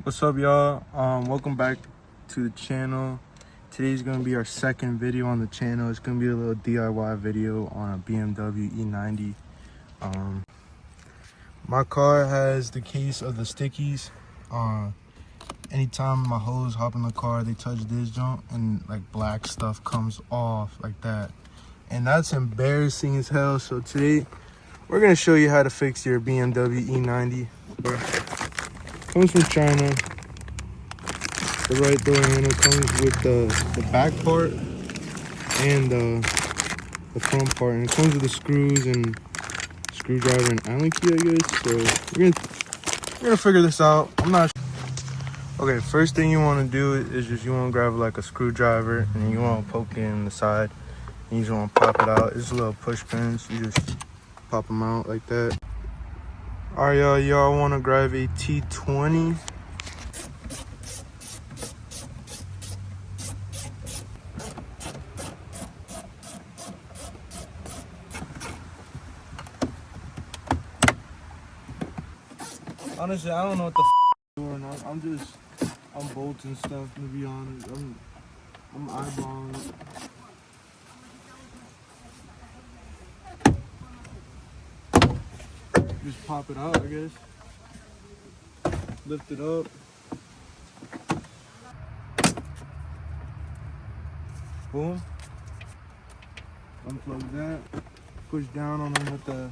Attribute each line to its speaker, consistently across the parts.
Speaker 1: What's up, y'all? Welcome back to the channel. Today's gonna be our second video on the channel. It's gonna be a little DIY video on a BMW E90. My car has the case of the stickies. Anytime my hoes hop in the car, they touch this junk and like black stuff comes off like that, and that's embarrassing as hell. So today we're gonna show you how to fix your BMW E90. Comes from China. The right door handle comes with the back part and the front part, and it comes with the screws and screwdriver and Allen key, I guess. So we're gonna figure this out. I'm not sure. Okay, first thing you want to do is you want to grab like a screwdriver and you want to poke it in the side and you just want to pop it out. It's a little push pins. You just pop them out like that. All right, y'all want to grab a T20. Honestly, I don't know what the doing. I'm bolting stuff, to be honest. I'm eyeballing it. Just pop it out, I guess. Lift it up. Boom. Unplug that. Push down on them with the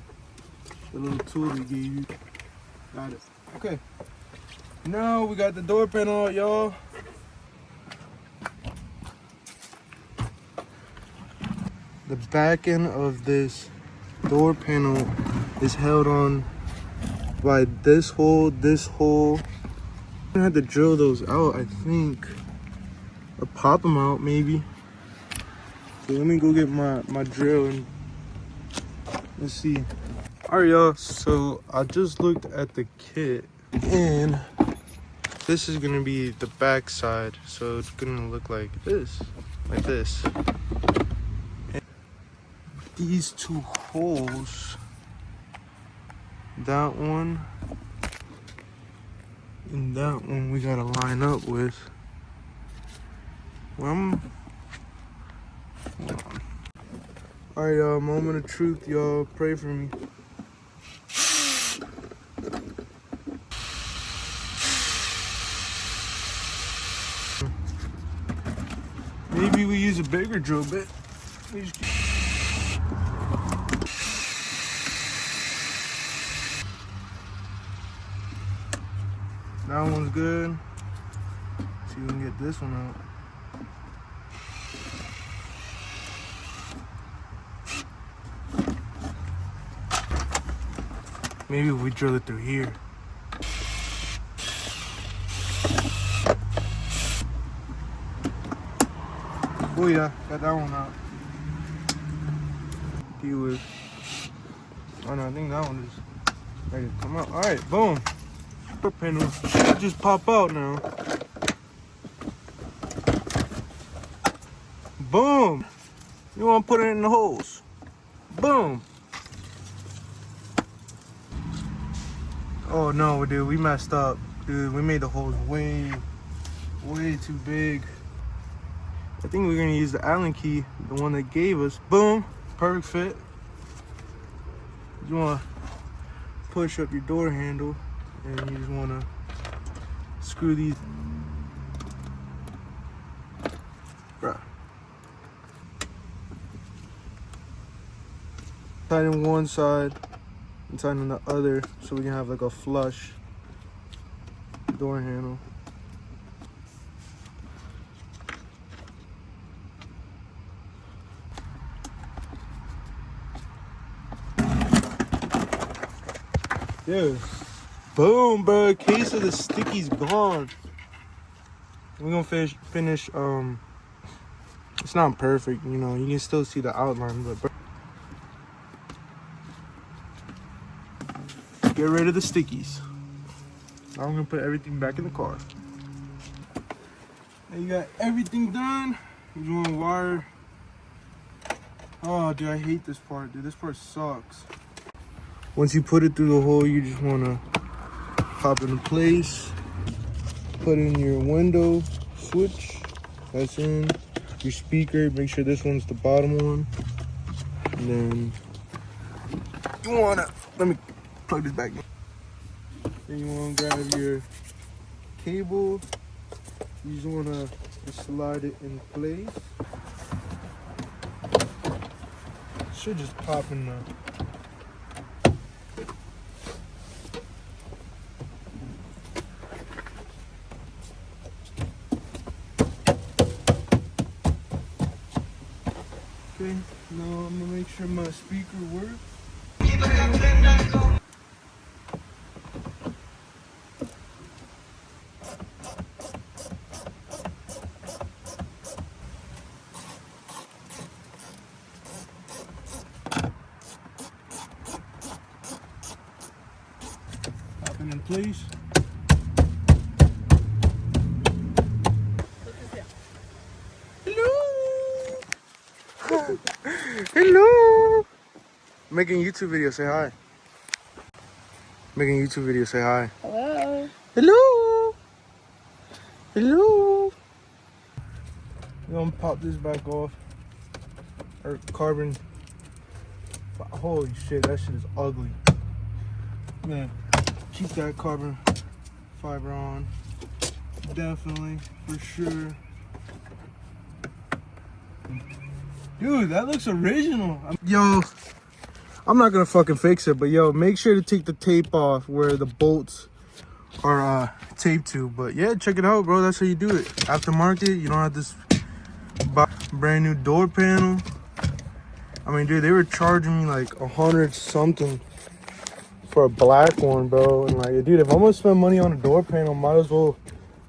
Speaker 1: little tool they gave you. Got it. Okay. Now we got the door panel, y'all. The back end of this door panel is held on by this hole. I had to drill those out, I think, or pop them out maybe. So let me go get my drill and let's see. All right, y'all, so I just looked at the kit and this is gonna be the back side, so it's gonna look like this. And these two holes, that one and that one, we gotta line up with. Hold on. All right, y'all, moment of truth, y'all, pray for me. Maybe we use a bigger drill bit. That one's good. See if we can get this one out. Maybe if we drill it through here. Oh yeah, got that one out. Deal with. Oh no, I think that one is ready to come out. All right, boom. Door panel should just pop out now. Boom. You want to put it in the holes. Boom. Oh no, dude, we messed up. Dude, we made the holes way too big. I think we're gonna use the Allen key, the one they gave us. Boom, perfect fit. You wanna push up your door handle and you just wanna screw these. Bruh. Tighten one side and tighten the other so we can have like a flush door handle. Dude, boom, bro. Case of the stickies gone. We're gonna finish. It's not perfect, you know. You can still see the outline, but get rid of the stickies. Now I'm gonna put everything back in the car. Now you got everything done. You just wanna wire. Oh, dude, I hate this part, dude. This part sucks. Once you put it through the hole, you just want to pop it in place. put in your window switch. That's in. Your speaker, make sure this one's the bottom one. And then you wanna, let me plug this back in. Then you wanna grab your cable. You just wanna slide it in place. Should just pop in the okay, now I'm gonna make sure my speaker works. Popping in place. Hello. Making a YouTube video, say hi. Making a YouTube video, say hi.
Speaker 2: Hello.
Speaker 1: Hello. Hello. We're gonna pop this back off. Or carbon. Holy shit, that shit is ugly. Man, keep that carbon fiber on. Definitely, for sure. Dude, that looks original. Yo, I'm not gonna fucking fix it, but yo, make sure to take the tape off where the bolts are taped to. But yeah, check it out, bro. That's how you do it. Aftermarket, you don't have this brand new door panel. I mean, dude, they were charging me like 100 something for a black one, bro. And like, dude, if I'm gonna spend money on a door panel, might as well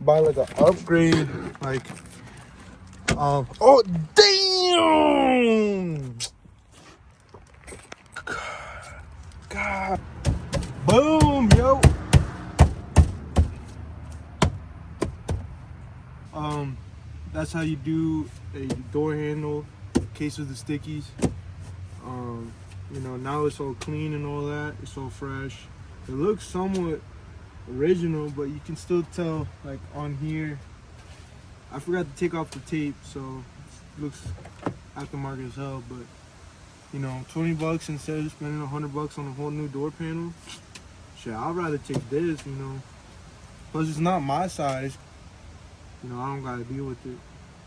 Speaker 1: buy like an upgrade, like oh damn, God, boom, yo. That's how you do a door handle, case of the stickies. You know, now it's all clean and all that. It's all fresh. It looks somewhat original, but you can still tell, like on here, I forgot to take off the tape, so it looks aftermarket as hell. But you know, 20 bucks instead of spending 100 bucks on a whole new door panel. Shit, I'd rather take this, you know. Plus, it's not my size. You know, I don't gotta deal with it.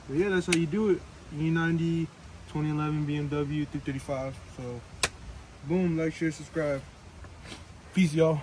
Speaker 1: But yeah, that's how you do it. E90 2011 BMW 335. So, boom, like, share, subscribe. Peace, y'all.